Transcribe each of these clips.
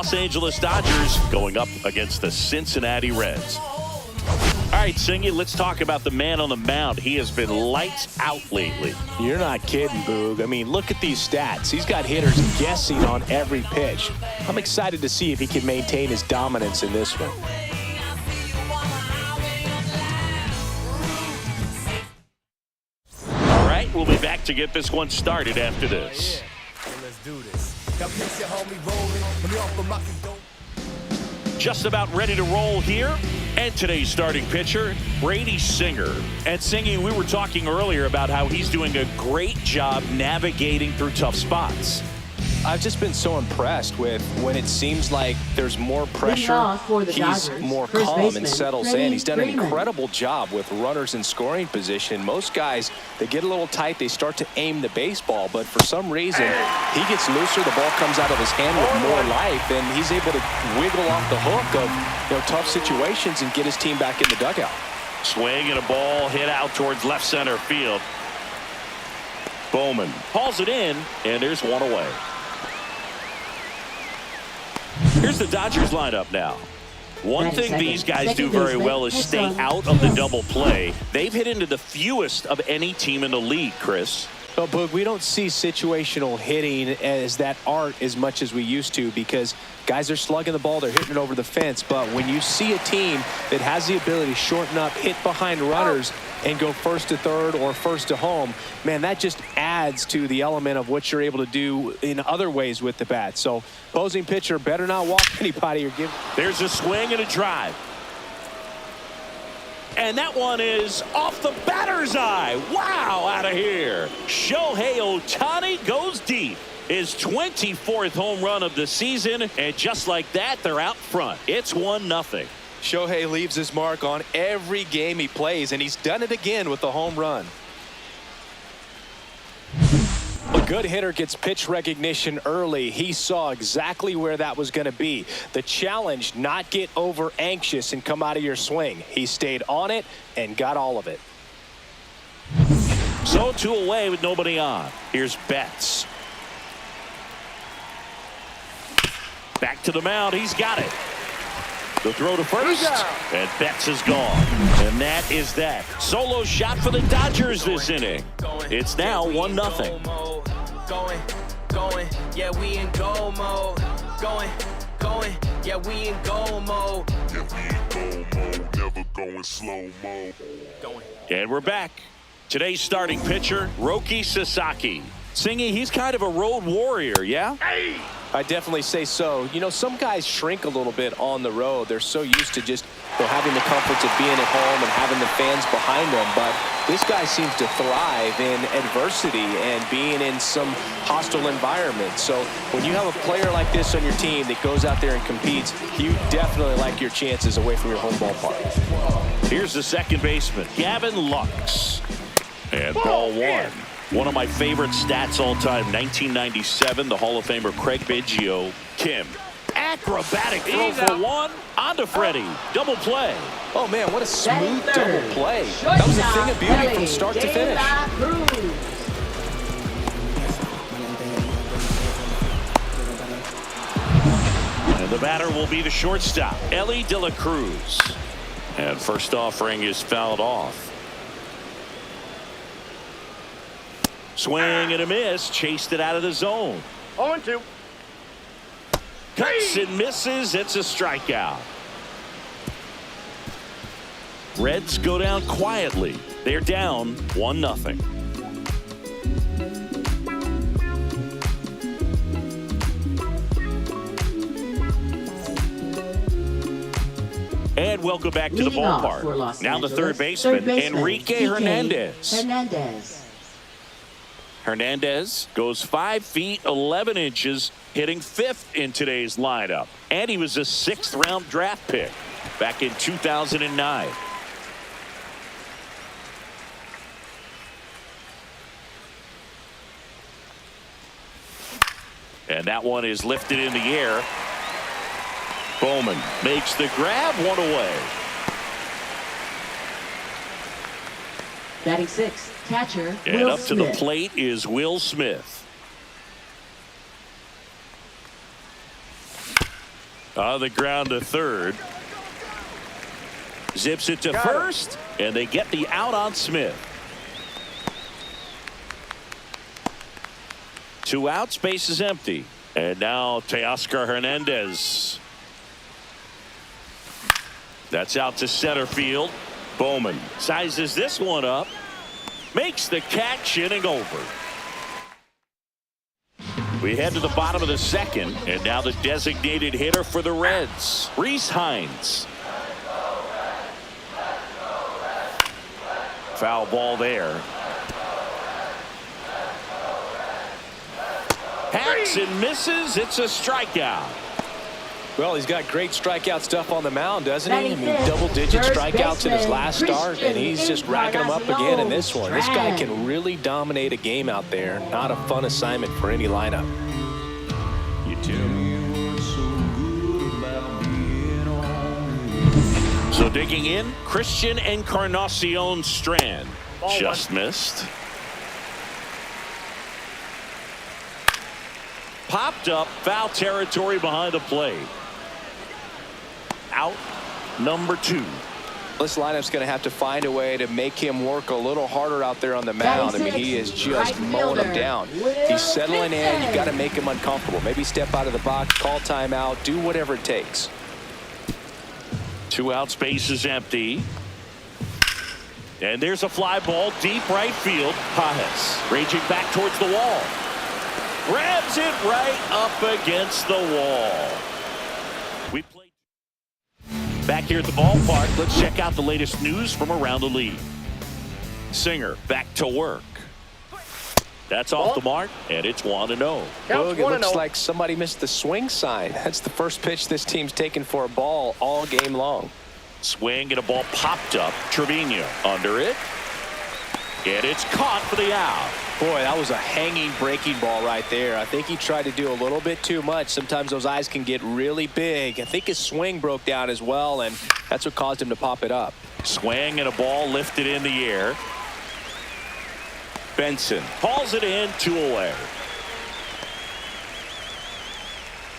Los Angeles Dodgers going up against the Cincinnati Reds. All right, Singy, let's talk about the man on the mound. He has been lights out lately. You're not kidding, Boog. I mean, look at these stats. He's got hitters guessing on every pitch. I'm excited to see if he can maintain his dominance in this one. All right, we'll be back to get this one started after this. Let's do this. Just about ready to roll here. And today's starting pitcher, Brady Singer. And Singy, we were talking earlier about how he's doing a great job navigating through tough spots. I've just been so impressed with when it seems like there's more pressure, he's more calm and settles in. He's done an incredible job with runners in scoring position. Most guys, they get a little tight, they start to aim the baseball, but for some reason, he gets looser, the ball comes out of his hand with more life, and he's able to wiggle off the hook of tough situations and get his team back in the dugout. Swing and a ball hit out towards left center field. Bowman hauls it in, and there's one away. Here's the Dodgers lineup now. One thing these guys do very well is stay out of the double play. They've hit into the fewest of any team in the league, Chris. Well, but we don't see situational hitting as that art as much as we used to, because guys are slugging the ball, they're hitting it over the fence. But when you see a team that has the ability to shorten up, hit behind runners, and go first to third or first to home, man, that just adds to the element of what you're able to do in other ways with the bat. So opposing pitcher better not walk anybody or give. There's a swing and a drive. And that one is off the batter's eye. Wow, out of here. Shohei Ohtani goes deep. His 24th home run of the season. And just like that, they're out front. It's 1-0. Shohei leaves his mark on every game he plays, and he's done it again with the home run. A good hitter gets pitch recognition early. He saw exactly where that was going to be. The challenge, not get over anxious and come out of your swing. He stayed on it and got all of it. So 2 away with nobody on. Here's Betts. Back to the mound. He's got it. The throw to first, and Betts is gone. And that is that. Solo shot for the Dodgers this inning. It's now 1-0. Going, yeah, we in go mode. Going, yeah, we in go mode. Never going slow mo. And we're back. Today's starting pitcher, Roki Sasaki. Singy, he's kind of a road warrior, yeah? I definitely say so. You know, some guys shrink a little bit on the road. They're so used to just having the comforts of being at home and having the fans behind them. But this guy seems to thrive in adversity and being in some hostile environment. So when you have a player like this on your team that goes out there and competes, you definitely like your chances away from your home ballpark. Here's the second baseman, Gavin Lux. And ball one. One of my favorite stats all time, 1997, the Hall of Famer Craig Biggio. Kim, acrobatic throw for one. On to Freddie. Double play. Oh, man, what a smooth double play. That was a thing of beauty from start to finish. And the batter will be the shortstop, Ellie De La Cruz. And first offering is fouled off. Swing and a miss, chased it out of the zone. 0-2. Cuts and misses, it's a strikeout. Reds go down quietly. They're down 1-0. And welcome back to the ballpark. Now the third baseman, Enrique Hernandez. Hernandez goes 5 feet 11 inches, hitting 5th in today's lineup. And he was a 6th-round draft pick back in 2009. And that one is lifted in the air. Bowman makes the grab, one away. Batting 6th, catcher And Will up to Smith. the plate is Will Smith. On the ground to third. Zips it to first, and they get the out on Smith. 2 outs, base is empty. And now Teoscar Hernandez. That's out to center field. Bowman sizes this one up. Makes the catch, inning over. We head to the bottom of the second, and now the designated hitter for the Reds, Rhys Hines. Foul ball there. Hacks and misses. It's a strikeout. Well, he's got great strikeout stuff on the mound, doesn't he? I mean, double-digit strikeouts in his last start, and he's just racking them up again in this one. This guy can really dominate a game out there. Not a fun assignment for any lineup. You too. So digging in, Christian Encarnacion Strand. Just missed. Popped up, foul territory behind the plate. Out number 2. This lineup's going to have to find a way to make him work a little harder out there on the mound. I mean, he is just mowing him down. He's settling in. You got to make him uncomfortable. Maybe step out of the box, call timeout, do whatever it takes. 2 outs, base is empty. And there's a fly ball deep right field. Pajes raging back towards the wall. Grabs it right up against the wall. We played back here at the ballpark. Let's check out the latest news from around the league. Singer back to work. That's off the mark, and it's 1-0. Look, it looks like somebody missed the swing sign. That's the first pitch this team's taken for a ball all game long. Swing and a ball popped up. Trevino under it. And it's caught for the out. Boy, that was a hanging breaking ball right there. I think he tried to do a little bit too much. Sometimes those eyes can get really big. I think his swing broke down as well, and that's what caused him to pop it up. Swing and a ball lifted in the air. Benson hauls it in, 2 away.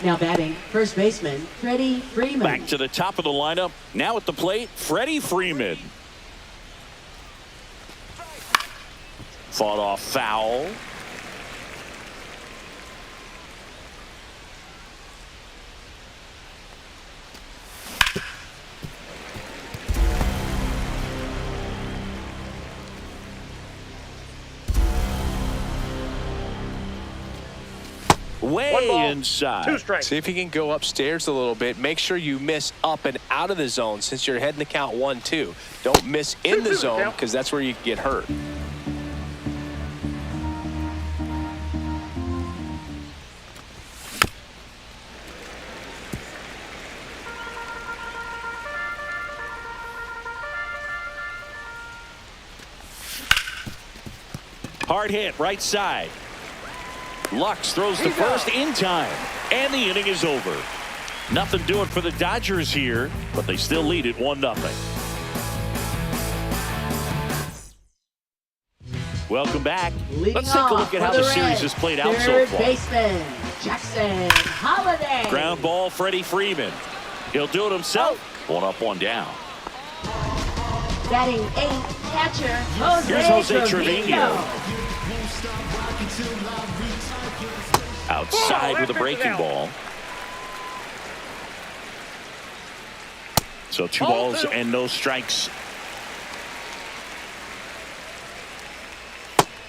Now batting, first baseman, Freddie Freeman. Back to the top of the lineup. Now at the plate, Freddie Freeman. Fought off foul. Way inside. 2 strikes. See if he can go upstairs a little bit. Make sure you miss up and out of the zone since you're heading the count 1-2. Don't miss in the zone because that's where you get hurt. Hard hit, right side. Lux throws the first in time, and the inning is over. Nothing doing for the Dodgers here, but they still lead it 1-0. Welcome back. Let's take a look at how the series has played out so far. Third baseman, Jackson Holiday. Ground ball, Freddie Freeman. He'll do it himself. 1 up, 1 down. Batting 8th, catcher Jose Here's Jose Trevino. Outside with a breaking ball. So 2 balls and no strikes.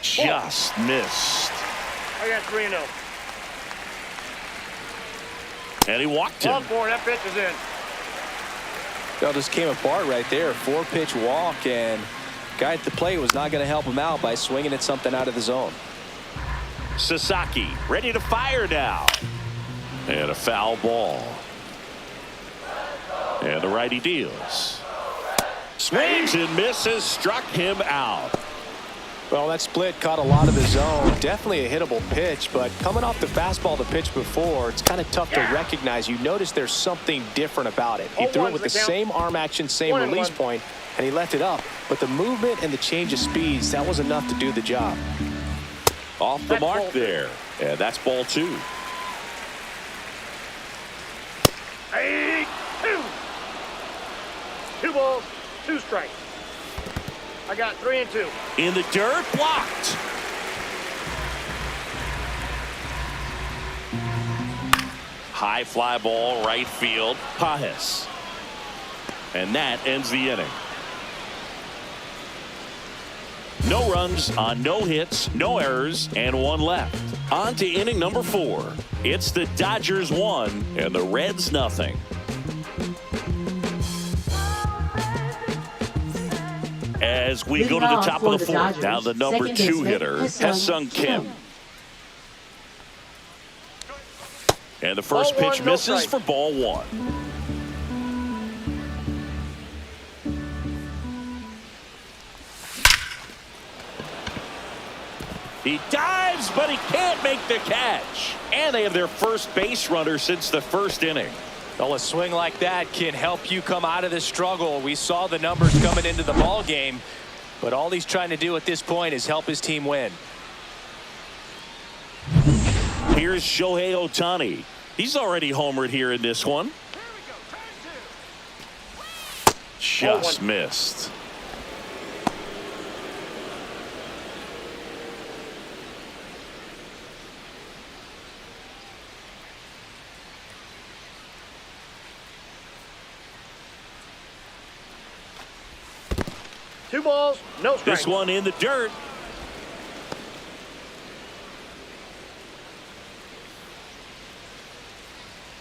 Just missed. I got 3-0. And he walked him. Ball 4, that pitch is in. Well, just came apart right there. 4-pitch walk, and guy at the plate was not going to help him out by swinging at something out of the zone. Sasaki ready to fire now. And a foul ball. And the righty deals. Swings and misses, struck him out. Well, that split caught a lot of the zone. Definitely a hittable pitch, but coming off the fastball the pitch before, it's kind of tough to recognize. You notice there's something different about it. He threw it with the same arm action, same release point, and he left it up. But the movement and the change of speeds, that was enough to do the job. Off the mark there. And that's ball 2. 2 balls, 2 strikes. I got 3 and 2. In the dirt, blocked. High fly ball, right field, V.S. And that ends the inning. No runs on no hits, no errors, and 1 left. On to inning number 4. It's the Dodgers 1 and the Reds nothing. As we go to the top of the 4th, now the number 2 hitter, Ha-Seong Kim. And the first pitch misses for ball 1. He dives, but he can't make the catch. And they have their first base runner since the 1st inning. Well, a swing like that can help you come out of this struggle. We saw the numbers coming into the ball game, but all he's trying to do at this point is help his team win. Here's Shohei Ohtani. He's already homered here in this one. Just missed. Two balls, no strikes. This one in the dirt.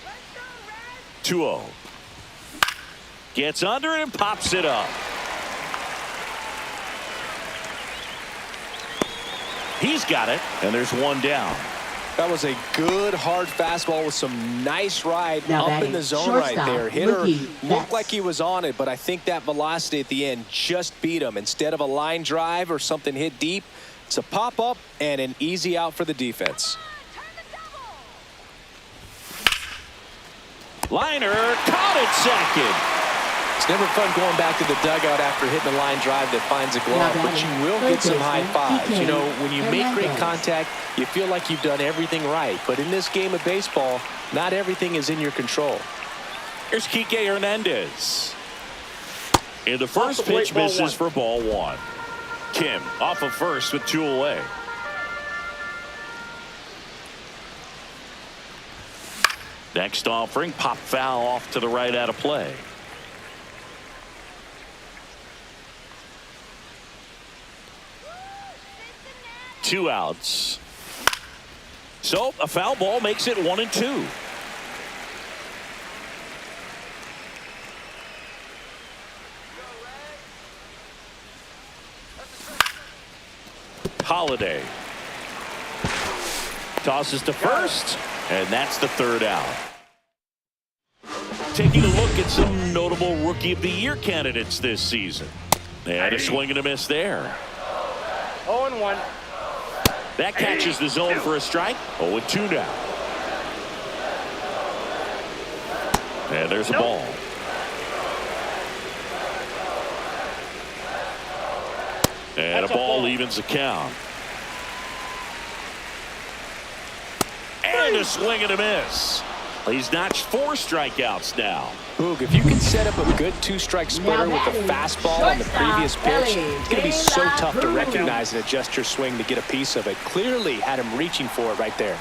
Let's go, Red. 2-0. Gets under it and pops it up. He's got it, and there's 1 down. That was a good hard fastball with some nice ride up in the zone right there. Hitter looked like he was on it, but I think that velocity at the end just beat him. Instead of a line drive or something hit deep, it's a pop up and an easy out for the defense. Liner caught at second. It's never fun going back to the dugout after hitting a line drive that finds a glove, but you will get some high fives. You know, when you make great contact, you feel like you've done everything right. But in this game of baseball, not everything is in your control. Here's Kike Hernandez. And the first pitch misses for ball 1. Kim off of first with 2 away. Next offering, pop foul off to the right out of play. Two outs. So a foul ball makes it 1-2. Holiday tosses to first, and that's the 3rd out. Taking a look at some notable Rookie of the Year candidates this season. And a swing and a miss there. 0-1. That catches the zone for a strike. 0-2 now. And there's a ball. And a ball evens the count. And a swing and a miss. He's notched 4 strikeouts now. Boog, if you can set up a good 2-strike splitter with a fastball on the previous pitch, it's going to be so tough to recognize and adjust your swing to get a piece of it. Clearly had him reaching for it right there.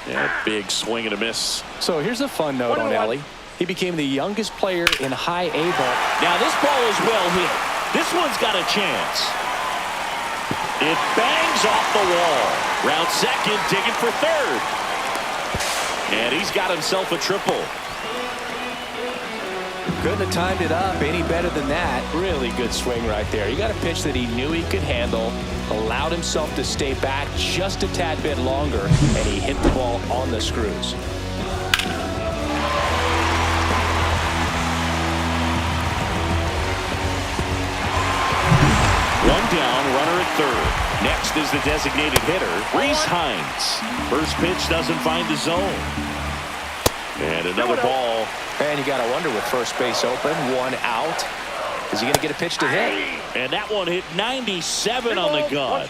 Yeah, big swing and a miss. So here's a fun note on Ellie. He became the youngest player in high A ball. Now this ball is well hit. This one's got a chance. It bangs off the wall. Round second, digging for 3rd. And he's got himself a triple. Couldn't have timed it up any better than that. Really good swing right there. He got a pitch that he knew he could handle, allowed himself to stay back just a tad bit longer, and he hit the ball on the screws. One down, runner at 3rd. Next is the designated hitter, Reese Hines. First pitch doesn't find the zone. And another ball. And you got to wonder with first base open, 1 out. Is he going to get a pitch to hit? And that one hit 97 on the gun.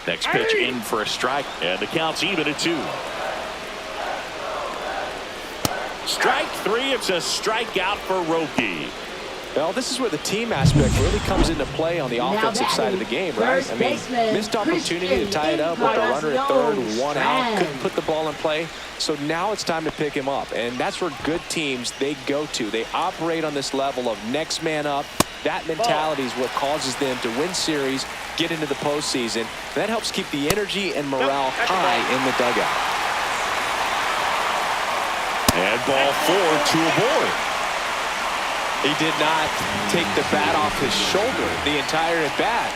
Next pitch in for a strike, and the count's even at 2. Strike 3, it's a strikeout for Roki. Well, this is where the team aspect really comes into play on the offensive side of the game, right? I mean, missed opportunity to tie it up with a runner at third, one out, couldn't put the ball in play. So now it's time to pick him up, and that's where good teams, they go to. They operate on this level of next man up. That mentality is what causes them to win series, get into the postseason. That helps keep the energy and morale high in the dugout. And ball 4, 2 aboard. He did not take the bat off his shoulder the entire at bat.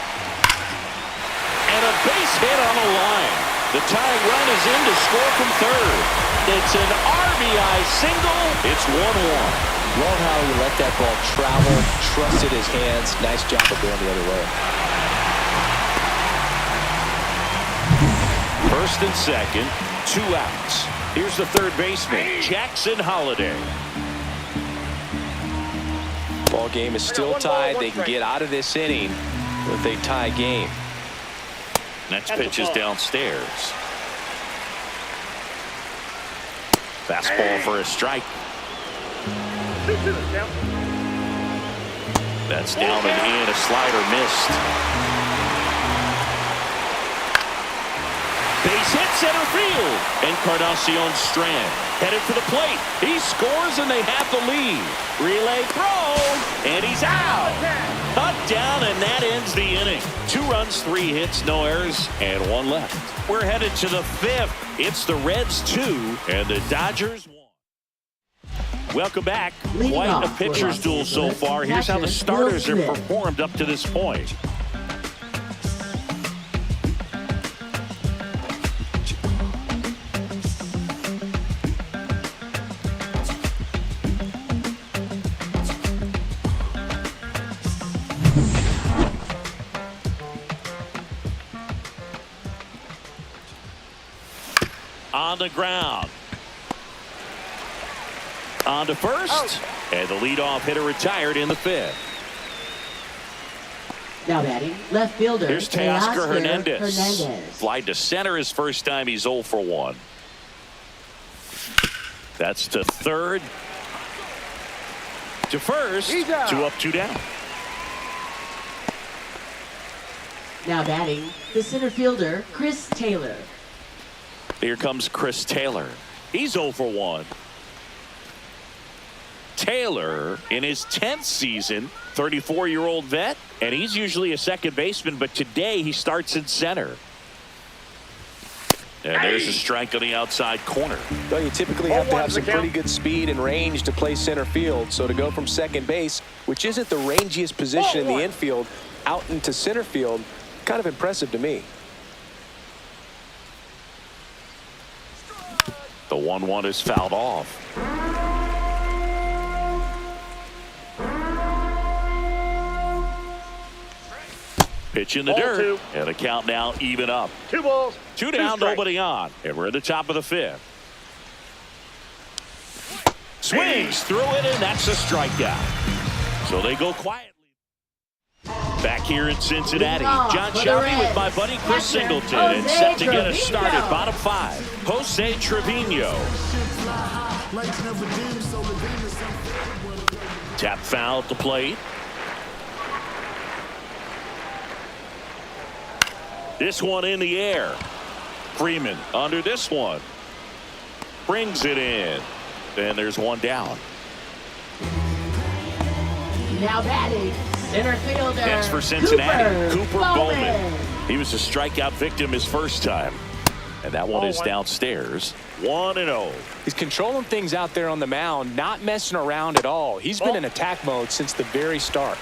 And a base hit on the line. The tying run is in to score from third. It's an RBI single. It's 1-1. Love how he let that ball travel, trusted his hands. Nice job of going the other way. First and second, 2 outs. Here's the third baseman, Jackson Holliday. Ball game is still tied. They can get out of this inning with a tie game. Next pitch is downstairs. Fastball for a strike. That's down and in. A slider missed. Base hit center field. Encarnacion Strand headed for the plate. He scores and they have the lead. Relay throw, and he's out. Cut down, and that ends the inning. 2 runs, 3 hits, no errors, and 1 left. We're headed to the 5th. It's the Reds 2 and the Dodgers 1. Welcome back. Quite a pitcher's duel so far. Here's how the starters have performed up to this point. On the ground. On to first. And the leadoff hitter retired in the 5th. Now batting, left fielder. Here's Teoscar Hernandez. Flied to center his first time. He's 0 for 1. That's to third. To first. 2 up, 2 down. Now batting, the center fielder, Chris Taylor. Here comes Chris Taylor. He's 0 for 1. Taylor in his 10th season, 34-year-old vet, and he's usually a second baseman, but today he starts in center. And there's a strike on the outside corner. Well, you typically have to have some pretty good speed and range to play center field, so to go from second base, which isn't the rangiest position in the infield, out into center field, kind of impressive to me. The 1-1 is fouled off. Pitch in the dirt, and the count now even up. 2 balls. 2 down, nobody on, and we're at the top of the 5th. Swings through it, and that's a strikeout. So they go quietly. Back here in Cincinnati, John Shelby with my buddy Chris Singleton, and set to get us started. Bottom 5, Jose Trevino. Tap foul at the plate. This one in the air. Freeman under this one. Brings it in. And there's 1 down. Now batting, center fielder. Next for Cincinnati, Cooper Bowman. He was a strikeout victim his first time. And that one is downstairs. 1-0. He's controlling things out there on the mound, not messing around at all. He's been in attack mode since the very start.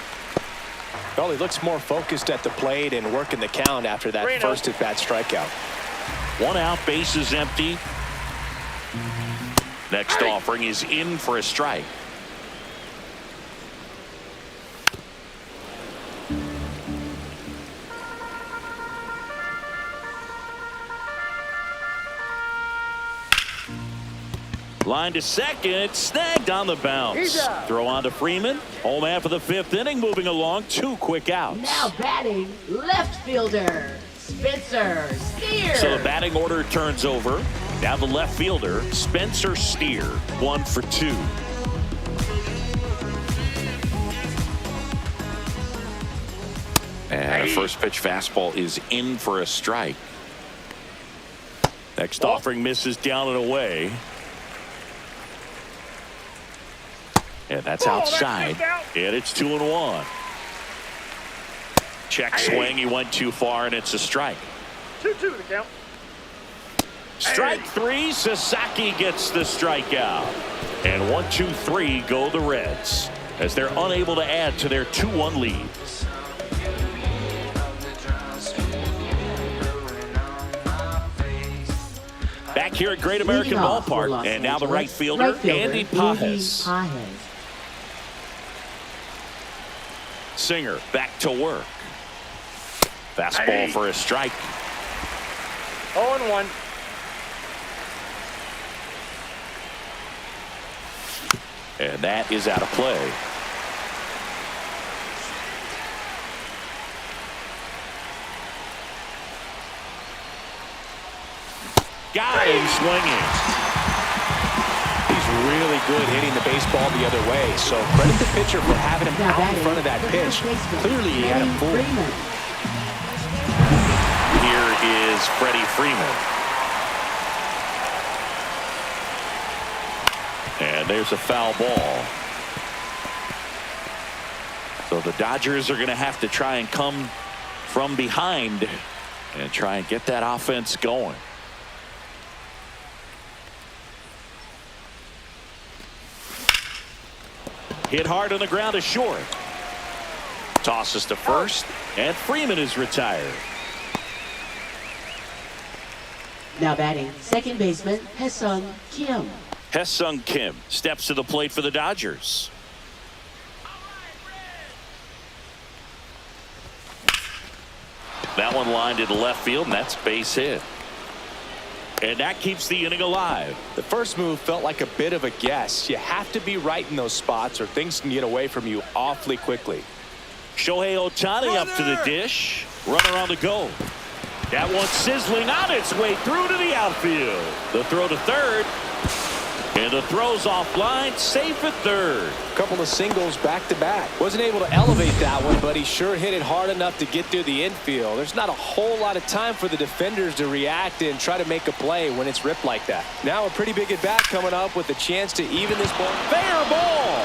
Well, he looks more focused at the plate and working the count after that first at-bat strikeout. 1 out, base is empty. Next offering is in for a strike. Line to second, snagged on the bounce. Throw on to Freeman. Home half of the 5th inning, moving along, 2 quick outs. Now batting, left fielder, Spencer Steer. So the batting order turns over. Now the left fielder, Spencer Steer, 1 for 2. And a first pitch fastball is in for a strike. Next offering misses down and away. And that's outside. And it's 2-1. Check swing. He went too far, and it's a strike. 2-2 to count. Strike three. Sasaki gets the strikeout. And 1-2-3 go the Reds as they're unable to add to their 2-1 lead. Back here at Great American Ballpark, and now the right fielder, Andy Pages. Singer back to work. Fastball for a strike. 0-1. And that is out of play. Got him swinging. He's really good hitting the baseball the other way, so credit the pitcher for having him out in front of that pitch. Clearly he had him fooled. Here is Freddie Freeman. And there's a foul ball. So the Dodgers are going to have to try and come from behind and try and get that offense going. Hit hard on the ground to short. Tosses to first, and Freeman is retired. Now batting, second baseman, Hae-Sung Kim. Hae-Sung Kim steps to the plate for the Dodgers. That one lined into left field, and that's base hit. And that keeps the inning alive. The first move felt like a bit of a guess. You have to be right in those spots or things can get away from you awfully quickly. Shohei Ohtani up to the dish. Runner on the go. That one sizzling on its way through to the outfield. The throw to third. And the throw's offline, safe at third. A couple of singles back to back. Wasn't able to elevate that one, but he sure hit it hard enough to get through the infield. There's not a whole lot of time for the defenders to react and try to make a play when it's ripped like that. Now a pretty big at bat coming up with a chance to even this ball. Fair ball.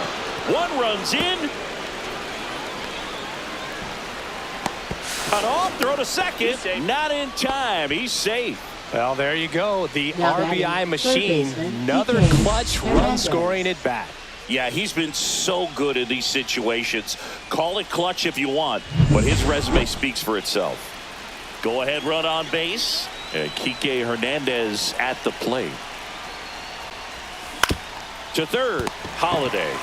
One runs in. Cut off, throw to second. Not in time. He's safe. Well, there you go. The Now RBI machine. Another clutch run scoring at bat. Yeah, he's been so good in these situations. Call it clutch if you want, but his resume speaks for itself. Go ahead, run on base. And Kike Hernandez at the plate. To third, Holiday.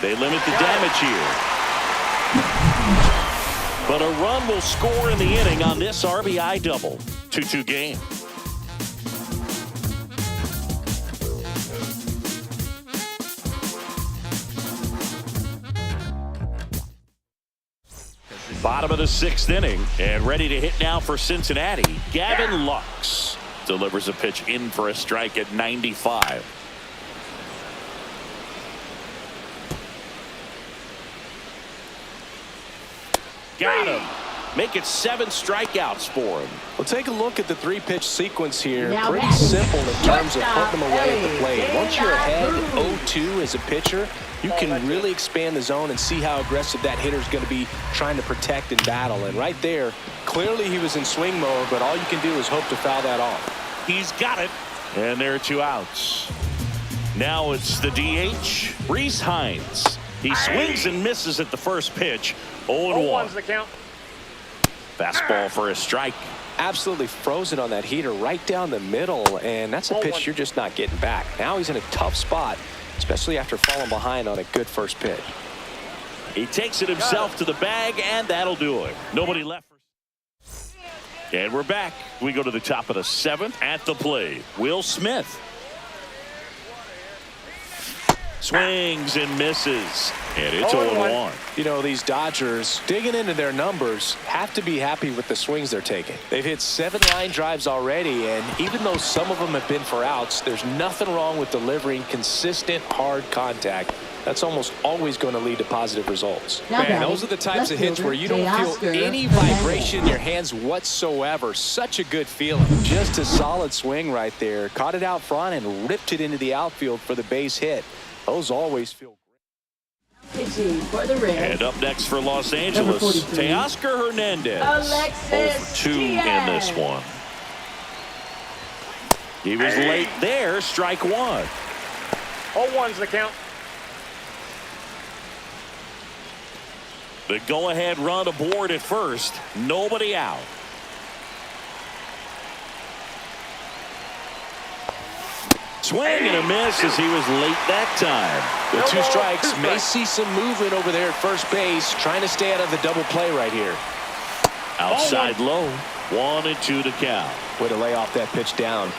They limit the damage here. But a run will score in the inning on this RBI double. 2-2 game. Bottom of the sixth inning, and ready to hit now for Cincinnati. Gavin Lux delivers a pitch in for a strike at 95. Got him. Make it 7 strikeouts for him. Well, take a look at the 3-pitch sequence here. Now Pretty batting. simple in terms of putting them away at the plate. Hey, Once you're ahead hey, 0-2 as a pitcher, you can really expand the zone and see how aggressive that hitter's going to be trying to protect and battle. And right there, clearly he was in swing mode, but all you can do is hope to foul that off. He's got it. And there are 2 outs. Now it's the DH, Rhys Hines. He swings and misses at the first pitch. 0-1. the count. Fastball for a strike. Absolutely frozen on that heater right down the middle, and that's a pitch you're just not getting back. Now he's in a tough spot, especially after falling behind on a good first pitch. He takes it himself to the bag, and that'll do it. Nobody left. And we're back. We go to the top of the 7th. At the plate, Will Smith. Swings and misses. And it's 0-1. You know, these Dodgers, digging into their numbers, have to be happy with the swings they're taking. They've hit 7 line drives already, and even though some of them have been for outs, there's nothing wrong with delivering consistent, hard contact That's almost always going to lead to positive results. Now Man, those are the types of hits where you don't feel any vibration in your hands whatsoever. Such a good feeling. Just a solid swing right there. Caught it out front and ripped it into the outfield for the base hit. Those always feel great. For the Reds. And up next for Los Angeles, Teoscar Hernandez. Alexis 0 for 2 in this one. He was late there, strike one. 0-1's the count. The go-ahead run aboard at first. Nobody out. Swing and a miss as he was late that time. With 2 strikes, may see some movement over there at first base. Trying to stay out of the double play right here. Outside low. 1-2 to count. Way to lay off that pitch down.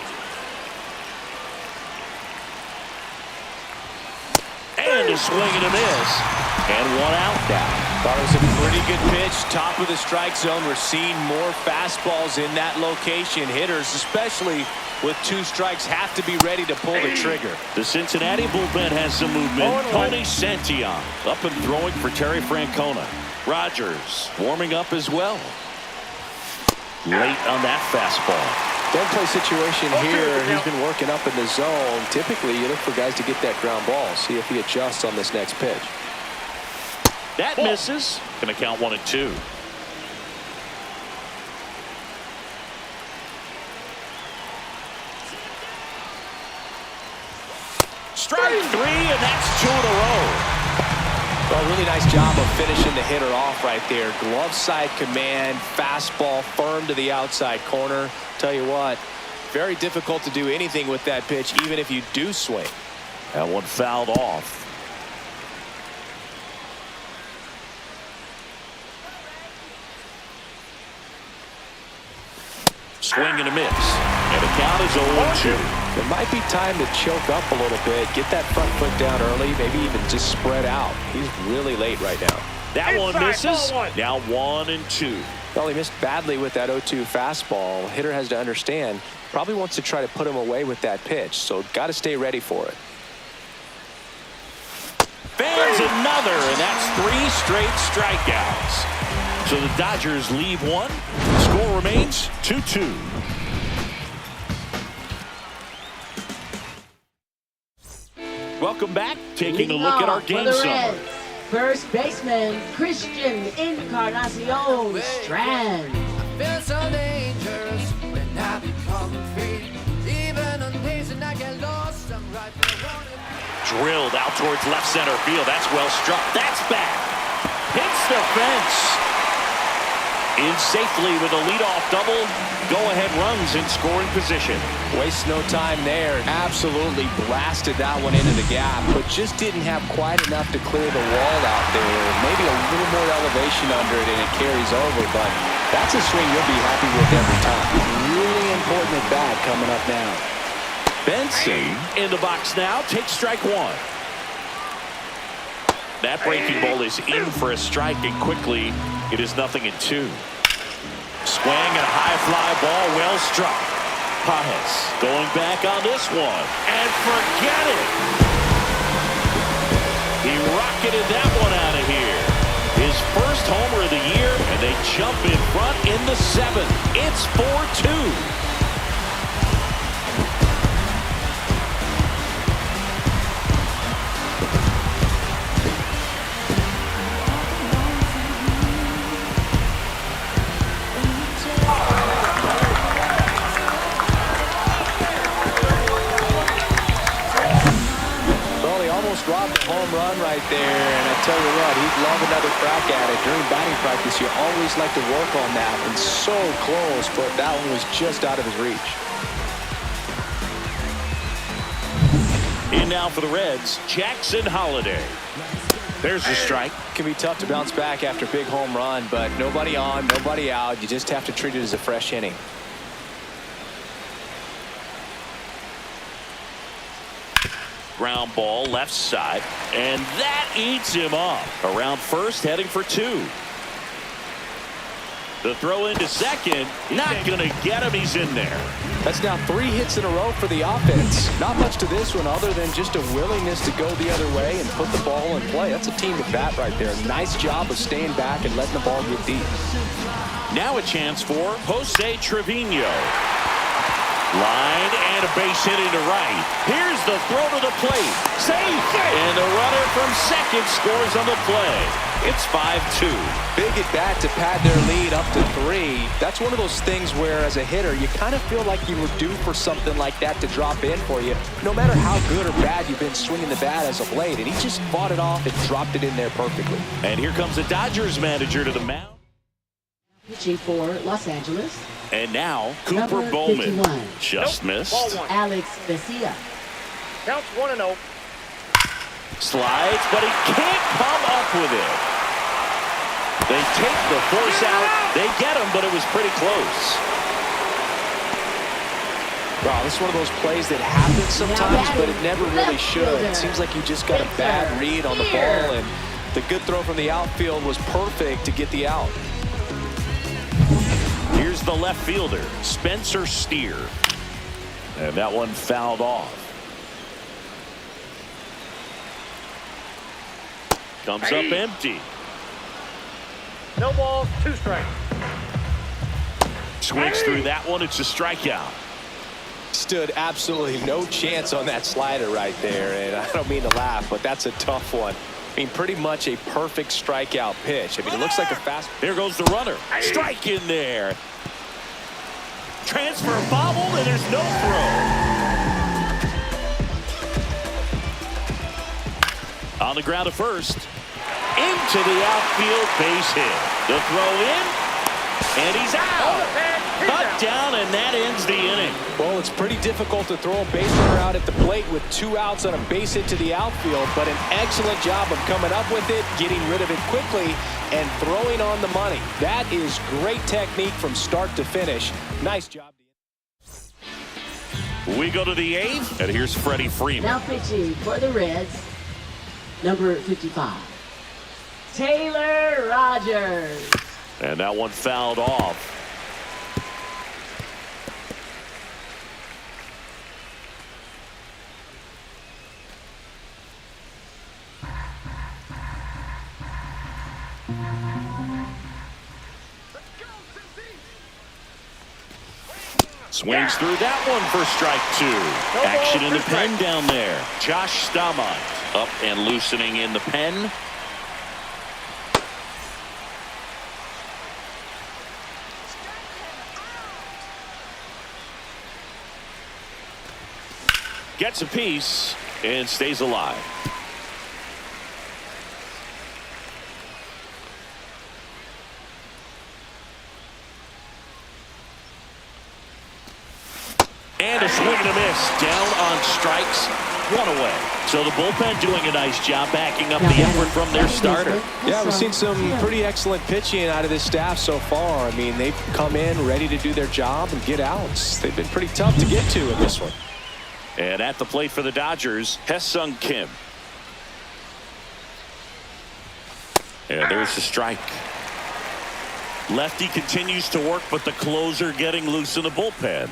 And a swing and a miss. And 1 out now. Thought it was a pretty good pitch. Top of the strike zone. We're seeing more fastballs in that location. Hitters, especially with 2 strikes, have to be ready to pull the trigger. The Cincinnati bullpen has some movement. Tony Santillan up and throwing for Terry Francona. Rogers warming up as well. Late on that fastball. Don't play situation here. He's been working up in the zone. Typically, you look for guys to get that ground ball. See if he adjusts on this next pitch. That misses. Going to count 1-2. Strike 3, and that's 2 in a row. Well, really nice job of finishing the hitter off right there. Glove side command, fastball firm to the outside corner. Tell you what, very difficult to do anything with that pitch, even if you do swing. That one fouled off. Swing and a miss. And the count is 0-2. It might be time to choke up a little bit, get that front foot down early, maybe even just spread out. He's really late right now. That one misses. Now 1-2. Well, he missed badly with that 0-2 fastball. Hitter has to understand, probably wants to try to put him away with that pitch, so got to stay ready for it. Fans another, and that's 3 straight strikeouts. So the Dodgers leave 1. Score remains 2-2. Welcome back. Taking a look at our game summary. First baseman Christian Encarnacion Strand. Feel so dangerous when I become free. Even on days when I get lost, I'm right where I Drilled out towards left center field. That's well struck. That's back. Hits the fence. In safely with a leadoff double. Go-ahead runs in scoring position. Waste no time there. Absolutely blasted that one into the gap, but just didn't have quite enough to clear the wall out there. Maybe a little more elevation under it and it carries over, but that's a swing you'll be happy with every time. Really important at bat coming up now. Benson in the box now. Takes strike 1. That breaking ball is in for a strike, and quickly it is 0-2. Swing and a high fly ball, well struck. Pajes going back on this one, and forget it. He rocketed that one out of here. His first homer of the year, and they jump in front in the 7th. It's 4-2. Robbed a home run right there, and I tell you what, he'd love another crack at it. During batting practice, you always like to work on that, and so close, but that one was just out of his reach. In now for the Reds, Jackson Holliday. There's the strike. It can be tough to bounce back after a big home run, but nobody on, nobody out. You just have to treat it as a fresh inning. Ground ball left side, and that eats him up. Around first, heading for 2. The throw into second, not going to get him. He's in there. That's now 3 hits in a row for the offense. Not much to this one other than just a willingness to go the other way and put the ball in play. That's a team at bat right there. Nice job of staying back and letting the ball get deep. Now a chance for Jose Trevino. Line and a base hit into right. Here's the throw to the plate. Safe. And the runner from second scores on the play. It's 5-2. Big at bat to pad their lead up to 3. That's one of those things where, as a hitter, you kind of feel like you were due for something like that to drop in for you, no matter how good or bad you've been swinging the bat as of late. And he just fought it off and dropped it in there perfectly. And here comes the Dodgers manager to the mound. Pitching for Los Angeles. And now Cooper Number Bowman 51. just missed. Ball 1. Alex Vesia. Counts 1-0. Slides, but he can't come up with it. They take the force out. They get him, but it was pretty close. Wow, this is one of those plays that happens sometimes, but it never really should. It seems like you just got a bad read on the ball, and the good throw from the outfield was perfect to get the out. Here's the left fielder, Spencer Steer. And that one fouled off. Comes up empty. No balls, 2 strikes. Swings through that one. It's a strikeout. Stood absolutely no chance on that slider right there, and I don't mean to laugh, but that's a tough one. I mean, pretty much a perfect strikeout pitch. I mean, it looks like a fast. There goes the runner. Strike in there. Transfer bobbled, and there's no throw. On the ground to first. Into the outfield, base hit. The throw in, and he's out. Cut down, and that ends the inning. Well, it's pretty difficult to throw a base runner out at the plate with 2 outs on a base hit to the outfield, but an excellent job of coming up with it, getting rid of it quickly, and throwing on the money. That is great technique from start to finish. Nice job. We go to the 8th, and here's Freddie Freeman. Now pitching for the Reds, number 55, Taylor Rogers. And that one fouled off. Swings through that one for strike 2. Action in the pen down there. Josh Staumont up and loosening in the pen. Gets a piece and stays alive. And a swing and a miss. Down on strikes. 1 away. So the bullpen doing a nice job backing up the effort from their starter. Yeah, we've seen some pretty excellent pitching out of this staff so far. I mean, they've come in ready to do their job and get outs. They've been pretty tough to get to in this one. And at the plate for the Dodgers, Hye-Sung Kim. And there's the strike. Lefty continues to work, but the closer getting loose in the bullpen.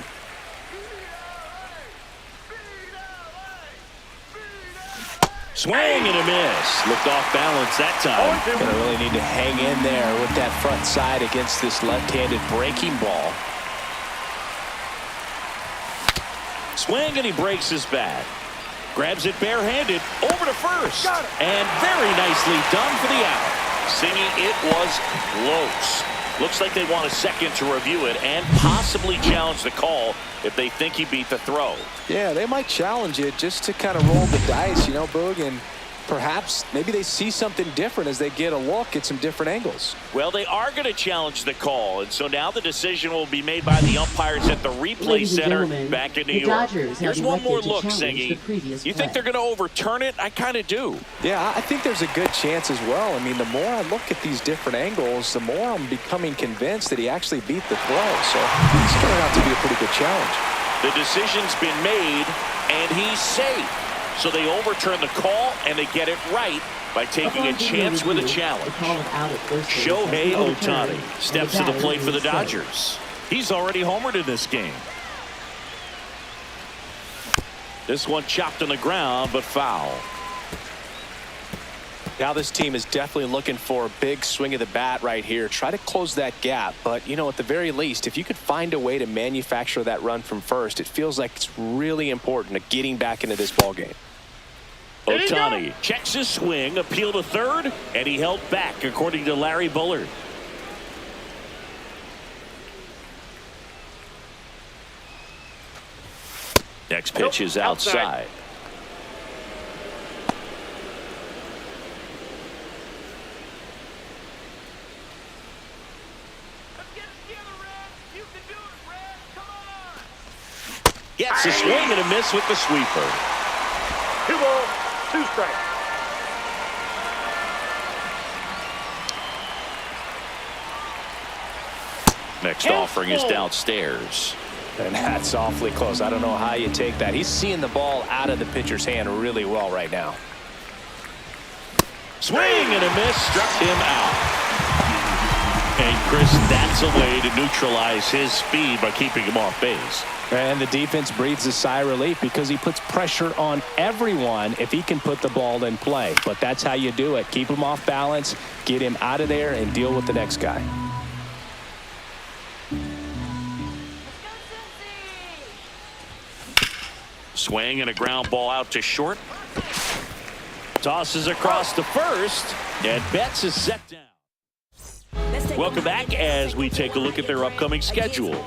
Swing and a miss. Looked off balance that time. Gonna really need to hang in there with that front side against this left-handed breaking ball. Swing and he breaks his bat. Grabs it barehanded over to first. And very nicely done for the out. Singing it was close. Looks like they want a second to review it and possibly challenge the call if they think he beat the throw. Yeah, they might challenge it just to kind of roll the dice, you know, Boog, and perhaps maybe they see something different as they get a look at some different angles. Well, they are going to challenge the call, and so now the decision will be made by the umpires at the replay center back in New York. Here's one more look, Singy. You think they're going to overturn it? I kind of do. Yeah, I think there's a good chance as well. I mean, the more I look at these different angles, the more I'm becoming convinced that he actually beat the throw. So it's turning out to be a pretty good challenge. The decision's been made, and he's safe. So they overturn the call, and they get it right by taking a chance with a challenge. Shohei Ohtani steps to the plate for the Dodgers. He's already homered in this game. This one chopped on the ground, but foul. Now this team is definitely looking for a big swing of the bat right here. Try to close that gap. But, you know, at the very least, if you could find a way to manufacture that run from first, it feels like it's really important to getting back into this ball game. Ohtani checks his swing, appeal to third, and he held back, according to Larry Bullard. Next pitch is outside. Gets a swing and a miss with the sweeper. 2 balls, 2 strikes. Next offering is downstairs. And that's awfully close. I don't know how you take that. He's seeing the ball out of the pitcher's hand really well right now. Swing and a miss, struck him out. And Chris, that's a way to neutralize his speed by keeping him off base. And the defense breathes a sigh of relief because he puts pressure on everyone if he can put the ball in play. But that's how you do it. Keep him off balance, get him out of there, and deal with the next guy. Swing and a ground ball out to short. Tosses across to first, and Betts is set down. Welcome back as we take a look at their upcoming schedule.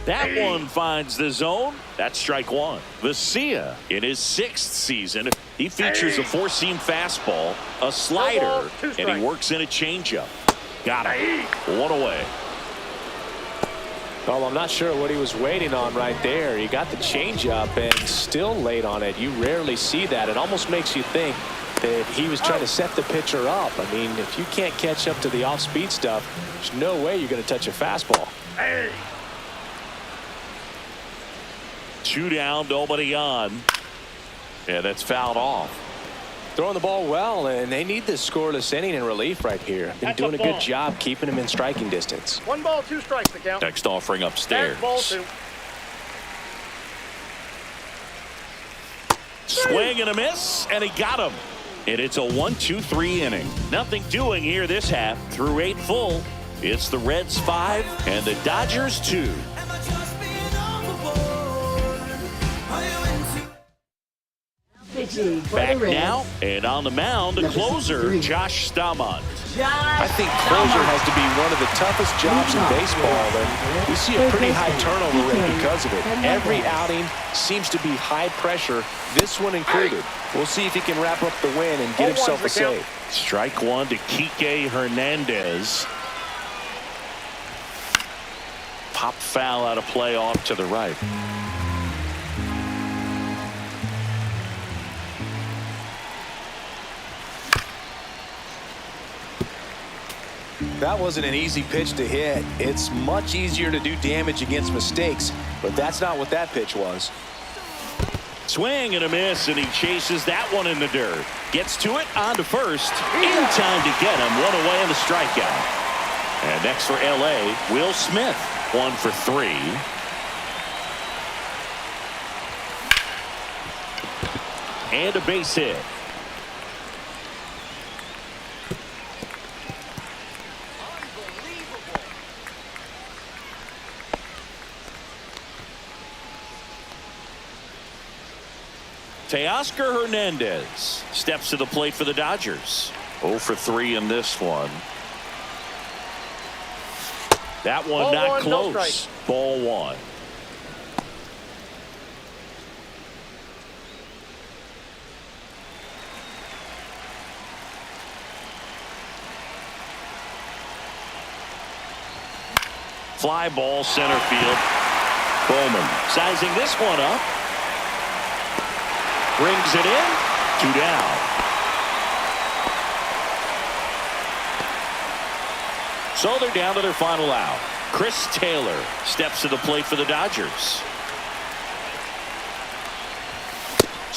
That one finds the zone. That's strike one. Vesia in his 6th season. He features a 4-seam fastball, a slider, and he works in a changeup. Got him. 1 away. Well, I'm not sure what he was waiting on right there. He got the changeup and still late on it. You rarely see that. It almost makes you think that he was trying to set the pitcher up. I mean, if you can't catch up to the off-speed stuff, there's no way you're going to touch a fastball. 2 down, nobody on. Yeah, that's fouled off. Throwing the ball well, and they need this scoreless inning in relief right here. Been doing a good job keeping him in striking distance. 1 ball, 2 strikes to count. Next offering upstairs. Ball 2. Swing and a miss, and he got him. And it's a 1-2-3 inning. Nothing doing here this half. Through 8 full, it's the Reds 5 and the Dodgers 2. Back now, and on the mound, the closer, Josh Staumont. I think closer has to be one of the toughest jobs in baseball, and we see a pretty high turnover rate because of it. Every outing seems to be high pressure, this one included. We'll see if he can wrap up the win and get himself a save. Strike one to Kike Hernandez. Pop foul out of play off to the right. That wasn't an easy pitch to hit. It's much easier to do damage against mistakes, but that's not what that pitch was. Swing and a miss, and he chases that one in the dirt. Gets to it, on to first. In time to get him. 1 away on the strikeout. And next for L.A., Will Smith. 1 for 3. And a base hit. Teoscar Hernandez steps to the plate for the Dodgers. 0 for 3 in this one. That one not close. Ball 1. Fly ball center field. Bowman sizing this one up. Brings it in. 2 down. So they're down to their final out. Chris Taylor steps to the plate for the Dodgers.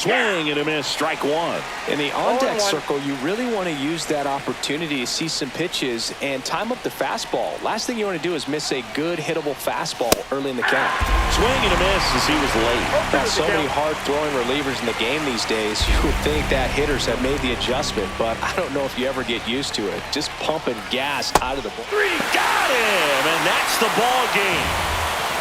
Swing and a miss, strike one. In the on-deck circle, you really want to use that opportunity to see some pitches and time up the fastball. Last thing you want to do is miss a good hittable fastball early in the count. Swing and a miss as he was late. Now, so many hard-throwing relievers in the game these days, you would think that hitters have made the adjustment, but I don't know if you ever get used to it. Just pumping gas out of the ball. Got him, and that's the ball game.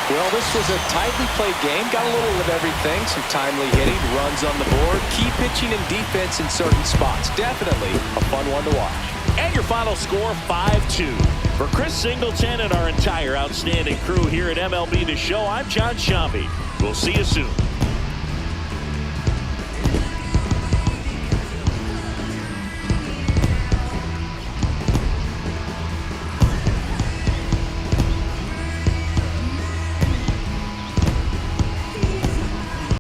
Well, this was a tightly played game. Got a little of everything. Some timely hitting, runs on the board, key pitching and defense in certain spots. Definitely a fun one to watch. And your final score, 5-2. For Chris Singleton and our entire outstanding crew here at MLB The Show, I'm John Shambi. We'll see you soon.